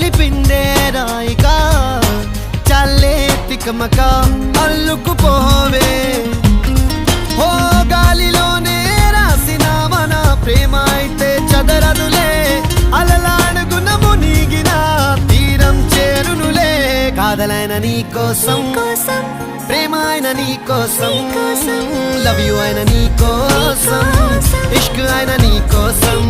కలిపిందే రాయిగా చల్లే తికమక అల్లుకుపోవే ఓ గాలిలోనే రాసిన మన ప్రేమ అయితే చదరదులే అలలాడుగున మునిగిన తీరం చేరునులే కాదలైన నీ కోసం ప్రేమ అయిన నీ కోసం లవ్ యు అయిన నీ కోసం ఇష్క్ అయిన నీ కోసం